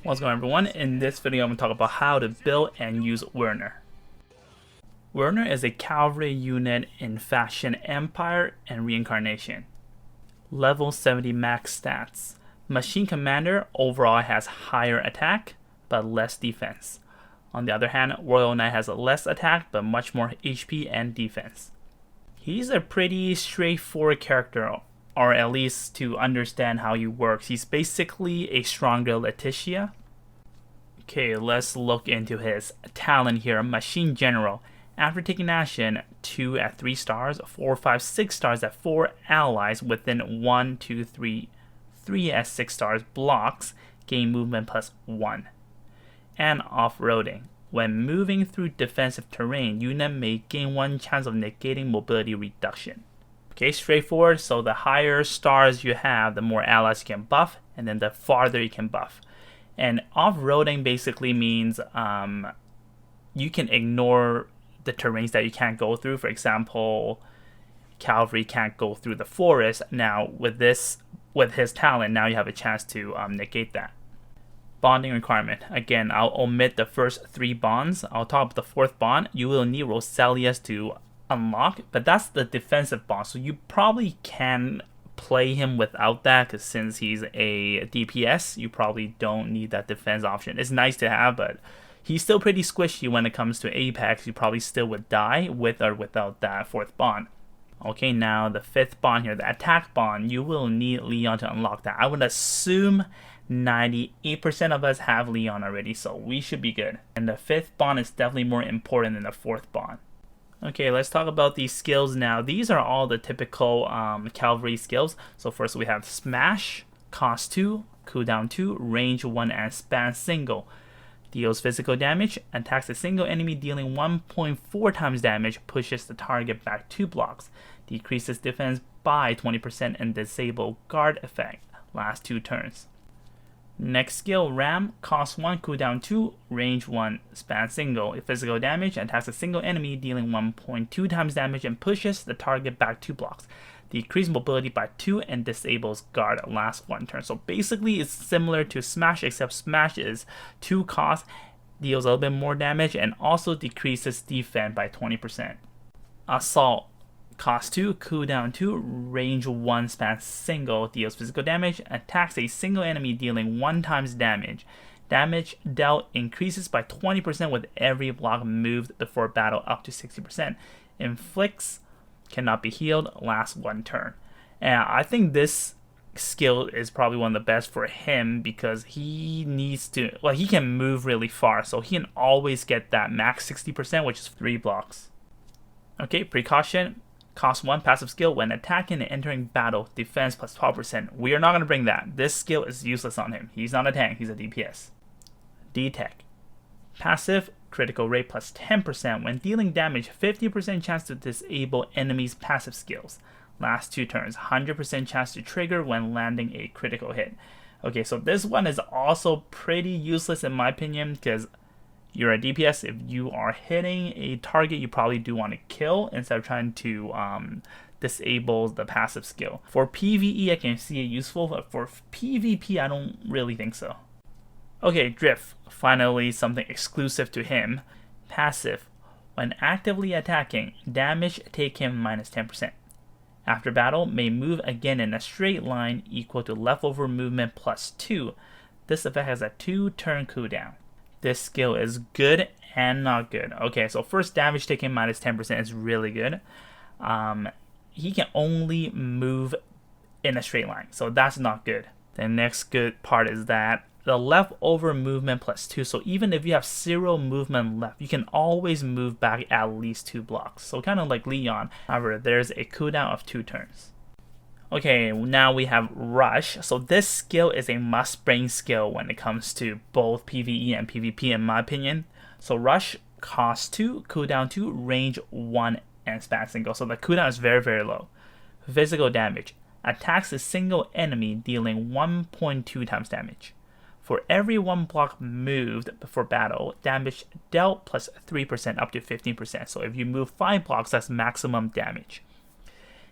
What's going on, everyone? In this video I'm going to talk about how to build and use Werner. Werner is a cavalry unit in Faction Empire and Reincarnation. Level 70 max stats. Machine Commander overall has higher attack but less defense. On the other hand, Royal Knight has less attack but much more HP and defense. He's a pretty straightforward character, or at least to understand how he works. He's basically a stronger Letitia. Okay, let's look into his talent here. Machine General. After taking action, 2 at 3 stars, 4, 5, 6 stars at 4 allies within 1, 2, 3, 3 at 6 stars blocks, gain movement plus 1. And off-roading. When moving through defensive terrain, unit may gain 1 chance of negating mobility reduction. Okay, straightforward. So the higher stars you have, the more allies you can buff, and then the farther you can buff. And off-roading basically means you can ignore the terrains that you can't go through. For example, cavalry can't go through the forest. Now with his talent, now you have a chance to negate that. Bonding requirement. Again, I'll omit the first 3 bonds. I'll talk about the 4th bond. You will need Roselius to unlock, but that's the defensive bond, so you probably can play him without that, because since he's a DPS, you probably don't need that defense option. It's nice to have, but he's still pretty squishy when it comes to Apex. You probably still would die with or without that 4th bond. Okay, now the 5th bond here, the attack bond, you will need Leon to unlock that. I would assume 98% of us have Leon already, so we should be good. And the 5th bond is definitely more important than the 4th bond. Okay, let's talk about these skills now. These are all the typical cavalry skills. So first we have Smash, cost 2, cooldown 2, range 1, and span single. Deals physical damage, attacks a single enemy dealing 1.4 times damage, pushes the target back 2 blocks, decreases defense by 20%, and disable guard effect. Last 2 turns. Next skill, Ram, cost 1, cooldown 2, range 1, span single. Physical damage, attacks a single enemy dealing 1.2 times damage and pushes the target back 2 blocks. Decrease mobility by 2 and disables guard last 1 turn. So basically it's similar to Smash, except Smash is 2 cost, deals a little bit more damage, and also decreases defense by 20%. Assault. Cost 2, cooldown 2, range 1, span single, deals physical damage, attacks a single enemy dealing 1 times damage. Damage dealt increases by 20% with every block moved before battle up to 60%. Inflicts, cannot be healed, lasts 1 turn. And I think this skill is probably one of the best for him because he needs to, well, he can move really far, so he can always get that max 60%, which is 3 blocks. Okay, Precaution. Cost 1, passive skill. When attacking and entering battle, defense plus 12%. We are not going to bring that. This skill is useless on him. He's not a tank, he's a DPS. D-Tech. Passive, critical rate plus 10%. When dealing damage, 50% chance to disable enemies' passive skills. Last 2 turns, 100% chance to trigger when landing a critical hit. Okay, so this one is also pretty useless in my opinion, because you're a DPS. If you are hitting a target, you probably do want to kill instead of trying to disable the passive skill. For PvE, I can see it useful, but for PvP, I don't really think so. Okay, Drift. Finally, something exclusive to him. Passive. When actively attacking, damage taken minus 10%. After battle, may move again in a straight line equal to leftover movement plus 2. This effect has a 2-turn cooldown. This skill is good and not good. Okay, so first, damage taken minus 10% is really good. He can only move in a straight line, so that's not good. The next good part is that the leftover movement plus 2. So even if you have 0 movement left, you can always move back at least 2 blocks. So kind of like Leon. However, there's a cooldown of 2 turns. Okay, now we have Rush. So this skill is a must-bring skill when it comes to both PvE and PvP in my opinion. So Rush, cost 2, cooldown 2, range 1, and span single. So the cooldown is very, very low. Physical damage. Attacks a single enemy dealing 1.2 times damage. For every 1 block moved before battle, damage dealt plus 3% up to 15%. So if you move 5 blocks, that's maximum damage.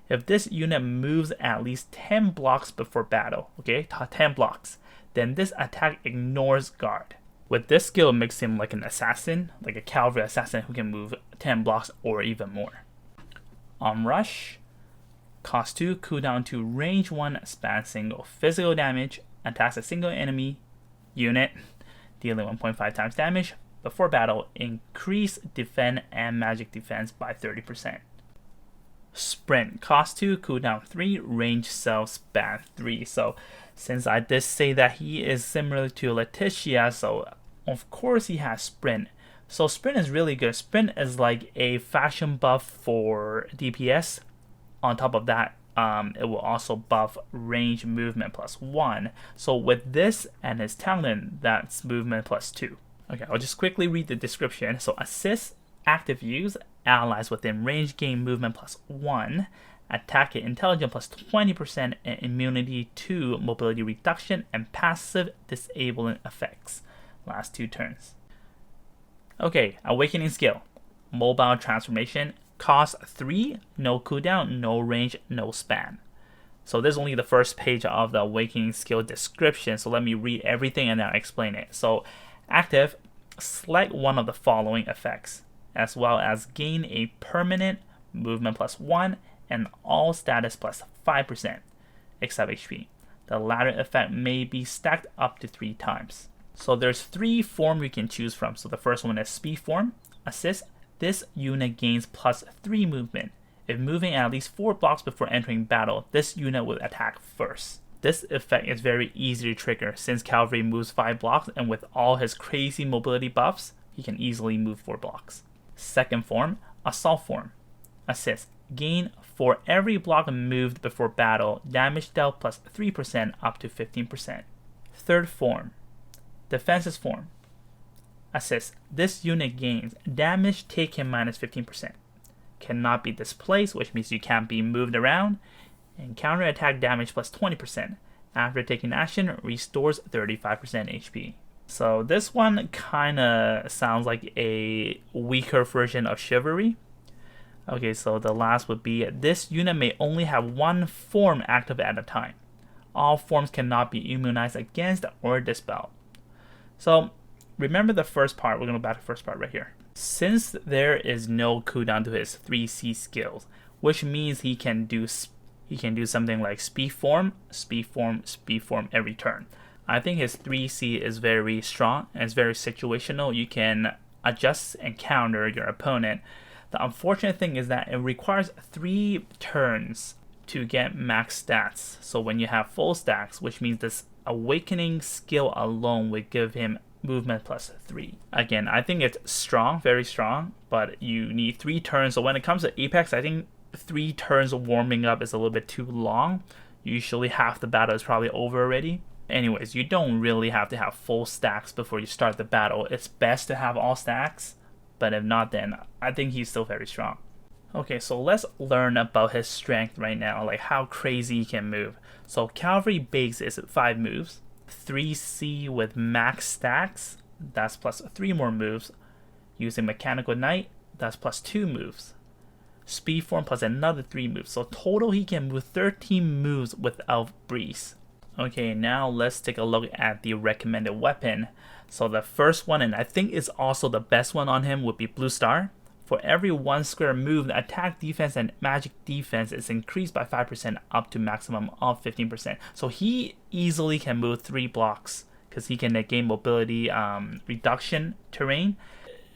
If this unit moves at least 10 blocks before battle, okay, 10 blocks, then this attack ignores guard. With this skill, it makes him like an assassin, like a cavalry assassin who can move 10 blocks or even more. Rush, cost 2, cooldown 2, range 1, span single, physical damage, attacks a single enemy unit, dealing 1.5 times damage. Before battle, increase defend and magic defense by 30%. Sprint, cost 2, cooldown 3, range self, span 3. So since I did say that he is similar to Letitia, so of course he has sprint. So sprint is really good. Sprint is like a fashion buff for DPS. On top of that, it will also buff range movement +1. So with this and his talent, that's movement +2. Okay, I'll just quickly read the description. So assist, active use, allies within range gain movement +1, attack intelligence +20%, and immunity to mobility reduction and passive disabling effects. Last 2 turns. Okay, awakening skill, mobile transformation, cost 3, no cooldown, no range, no span. So this is only the first page of the awakening skill description, so let me read everything and then I'll explain it. So active, select one of the following effects, as well as gain a permanent movement +1 and all status +5%, except HP. The latter effect may be stacked up to 3 times. So there's 3 forms you can choose from. So the first one is speed form, assist. This unit gains +3 movement. If moving at least 4 blocks before entering battle, this unit will attack first. This effect is very easy to trigger since Cavalry moves 5 blocks, and with all his crazy mobility buffs, he can easily move 4 blocks. Second form, assault form. Assist. Gain for every block moved before battle, damage dealt +3% up to 15%. Third form, defensive form. Assist. This unit gains damage taken -15%. Cannot be displaced, which means you can't be moved around, and counter attack damage +20%. After taking action, restores 35% HP. So this one kinda sounds like a weaker version of Chivalry. Okay, so the last would be, this unit may only have 1 form active at a time. All forms cannot be immunized against or dispelled. So remember the first part, we're gonna go back to the first part right here. Since there is no cooldown to his 3C skills, which means he can do something like speed form, speed form, speed form every turn. I think his 3C is very strong and it's very situational. You can adjust and counter your opponent. The unfortunate thing is that it requires 3 turns to get max stats. So when you have full stacks, which means this awakening skill alone would give him movement +3. Again, I think it's strong, very strong, but you need 3 turns. So when it comes to Apex, I think 3 turns of warming up is a little bit too long. Usually half the battle is probably over already. Anyways, you don't really have to have full stacks before you start the battle. It's best to have all stacks, but if not, then I think he's still very strong. Okay, so let's learn about his strength right now, like how crazy he can move. So Cavalry base is 5 moves. 3C with max stacks, that's +3 more moves. Using Mechanical Knight, that's +2 moves. Speed form plus another 3 moves. So total he can move 13 moves without breeze. Okay, now let's take a look at the recommended weapon. So the first one, and I think is also the best one on him, would be Blue Star. For every 1 square move, the attack defense and magic defense is increased by 5% up to maximum of 15%. So he easily can move 3 blocks because he can gain mobility reduction terrain.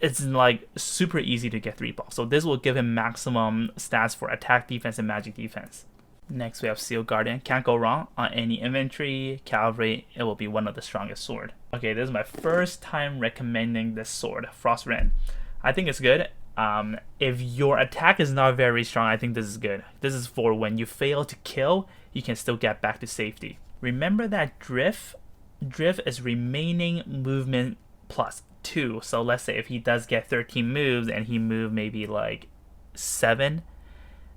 It's like super easy to get 3 blocks. So this will give him maximum stats for attack defense and magic defense. Next we have Seal Guardian. Can't go wrong. On any infantry, cavalry, it will be one of the strongest sword. Okay, this is my first time recommending this sword, Frost Wren. I think it's good. If your attack is not very strong, I think this is good. This is for when you fail to kill, you can still get back to safety. Remember that drift is remaining movement +2. So let's say if he does get 13 moves and he moved maybe like 7,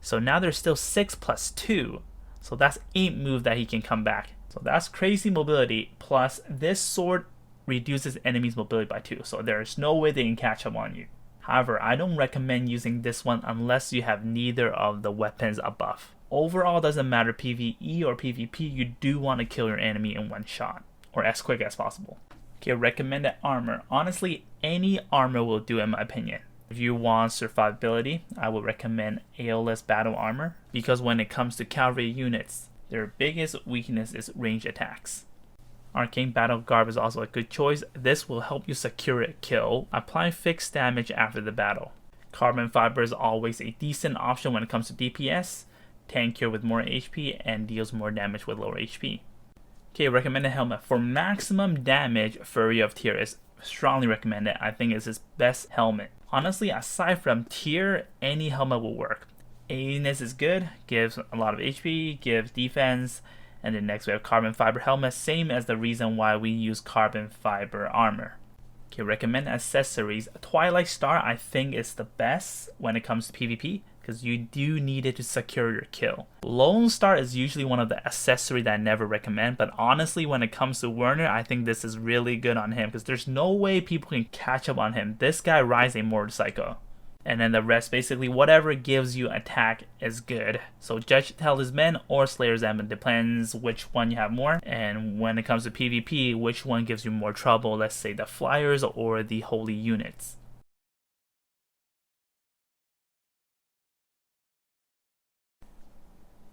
so now there's still 6 + 2, so that's 8 moves that he can come back. So that's crazy mobility, plus this sword reduces enemies mobility by 2, so there's no way they can catch up on you. However, I don't recommend using this one unless you have neither of the weapons above. Overall, doesn't matter PvE or PvP, you do want to kill your enemy in 1 shot. or as quick as possible. Okay, recommended armor. Honestly, any armor will do in my opinion. If you want survivability, I would recommend AOLess battle armor, because when it comes to cavalry units, their biggest weakness is range attacks. Arcane Battle Garb is also a good choice. This will help you secure a kill, apply fixed damage after the battle. Carbon Fiber is always a decent option when it comes to DPS, tankier with more HP, and deals more damage with lower HP. Okay, recommended helmet. For maximum damage, Fury of Tyr is strongly recommended. I think it's his best helmet. Honestly, aside from Tyr, any helmet will work. Aenis is good, gives a lot of HP, gives defense, and then next we have Carbon Fiber helmet, same as the reason why we use Carbon Fiber armor. Okay, recommend accessories. Twilight Star I think is the best when it comes to PvP, because you do need it to secure your kill. Lone Star is usually one of the accessories that I never recommend, but honestly when it comes to Werner, I think this is really good on him, because there's no way people can catch up on him. This guy rides a motorcycle. And then the rest, basically whatever gives you attack is good. So Judge Talisman or Slayer's Emblem, depends which one you have more. And when it comes to PvP, which one gives you more trouble, let's say the Flyers or the Holy Units.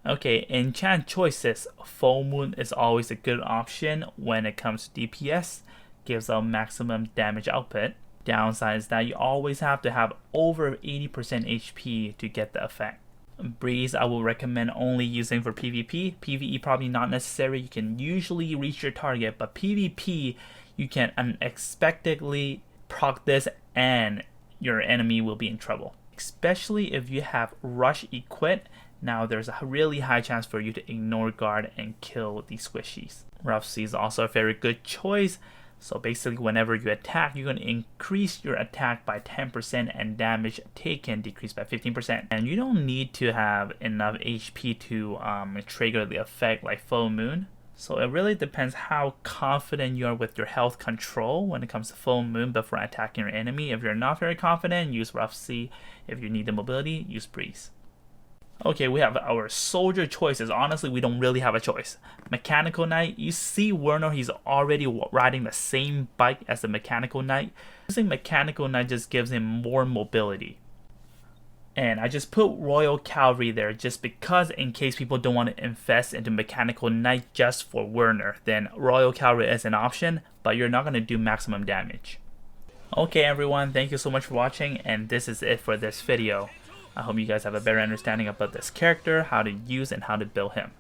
Okay, Enchant Choices. Full Moon is always a good option when it comes to DPS, gives a maximum damage output. Downside is that you always have to have over 80% HP to get the effect. Breeze I will recommend only using for PvP. PvE probably not necessary, you can usually reach your target, but PvP you can unexpectedly proc this and your enemy will be in trouble. Especially if you have Rush equipped, now there's a really high chance for you to ignore guard and kill the squishies. Rough Sea is also a very good choice. So basically whenever you attack, you're going to increase your attack by 10% and damage taken decrease by 15%. And you don't need to have enough HP to trigger the effect like Full Moon. So it really depends how confident you are with your health control when it comes to Full Moon before attacking your enemy. If you're not very confident, use Rough Sea. If you need the mobility, use Breeze. Okay, we have our soldier choices. Honestly, we don't really have a choice. Mechanical Knight, you see Werner, he's already riding the same bike as the Mechanical Knight. Using Mechanical Knight just gives him more mobility. And I just put Royal Cavalry there just because in case people don't want to invest into Mechanical Knight just for Werner, then Royal Cavalry is an option, but you're not going to do maximum damage. Okay everyone, thank you so much for watching, and this is it for this video. I hope you guys have a better understanding about this character, how to use and how to build him.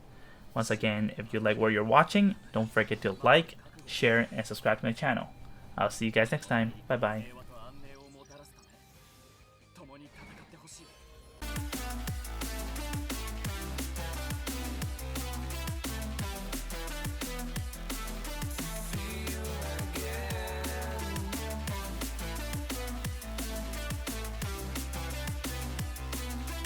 Once again, if you like what you're watching, don't forget to like, share, and subscribe to my channel. I'll see you guys next time. Bye bye.